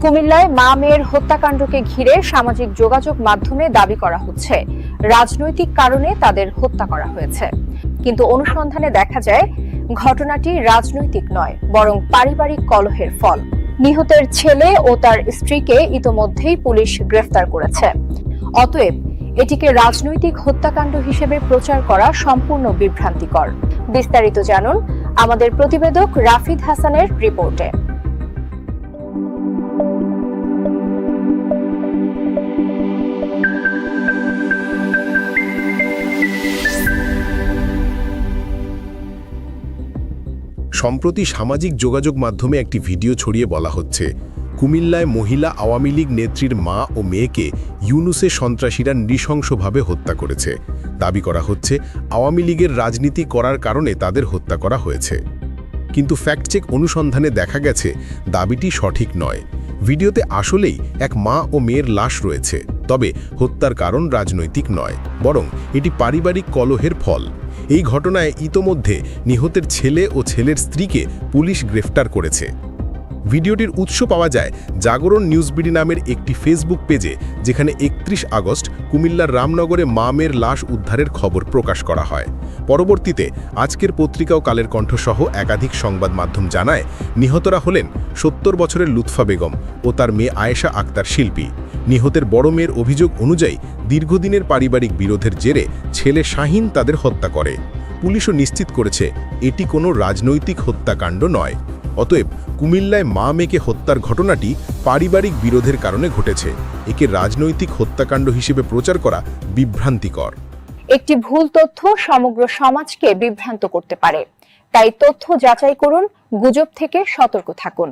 কুমিল্লায় মা মেয়ের হত্যাকাণ্ডকে ঘিরে সামাজিক যোগাযোগ মাধ্যমে দাবি করা হচ্ছে রাজনৈতিক কারণে তাদের হত্যা করা হয়েছে, কিন্তু অনুসন্ধানে দেখা যায় ঘটনাটি রাজনৈতিক নয়, বরং পারিবারিক কলহের ফল। নিহতের ছেলে ও তার স্ত্রীকে ইতোমধ্যেই পুলিশ গ্রেফতার করেছে। অতএব এটিকে রাজনৈতিক হত্যাকাণ্ড হিসেবে প্রচার করা সম্পূর্ণ বিভ্রান্তিকর। বিস্তারিত জানুন আমাদের প্রতিবেদক রাফিদ হাসানের রিপোর্টে। সম্প্রতি সামাজিক যোগাযোগ মাধ্যমে একটি ভিডিও ছড়িয়ে বলা হচ্ছে, কুমিল্লায় মহিলা আওয়ামী লীগ নেত্রীর মা ও মেয়েকে ইউনুসের সন্ত্রাসীরা নৃশংসভাবে হত্যা করেছে। দাবি করা হচ্ছে আওয়ামী লীগের রাজনীতি করার কারণে তাদের হত্যা করা হয়েছে। কিন্তু ফ্যাক্ট চেক অনুসন্ধানে দেখা গেছে দাবিটি সঠিক নয়। ভিডিওতে আসলেই এক মা ও মেয়ের লাশ রয়েছে, তবে হত্যার কারণ রাজনৈতিক নয়, বরং এটি পারিবারিক কলহের ফল। এই ঘটনায় ইতোমধ্যে নিহতের ছেলে ও ছেলের স্ত্রীকে পুলিশ গ্রেফতার করেছে। ভিডিওটির উৎস পাওয়া যায় জাগরণ নিউজবিডি নামের একটি ফেসবুক পেজে, যেখানে 31 আগস্ট কুমিল্লার রামনগরে মা মেয়ের লাশ উদ্ধারের খবর প্রকাশ করা হয়। পরবর্তীতে আজকের পত্রিকা ও কালের কণ্ঠসহ একাধিক সংবাদ মাধ্যম জানায়, নিহতরা হলেন 70 বছরের লুৎফা বেগম ও তার মেয়ে আয়েশা আক্তার শিল্পী। নিহতের বড় মেয়ের অভিযোগ অনুযায়ী দীর্ঘদিনের পারিবারিক বিরোধের জেরে ছেলে শাহিন তাদের হত্যা করে। পুলিশও নিশ্চিত করেছে এটি কোনো রাজনৈতিক হত্যাকাণ্ড নয়। অতএব কুমিল্লায় মা মেয়েকে হত্যার ঘটনাটি পারিবারিক বিরোধের কারণে ঘটেছে। একে রাজনৈতিক হত্যাকাণ্ড হিসেবে প্রচার করা বিভ্রান্তিকর। একটি ভুল তথ্য সমগ্র সমাজকে বিভ্রান্ত করতে পারে, তাই তথ্য যাচাই করুন, গুজব থেকে সতর্ক থাকুন।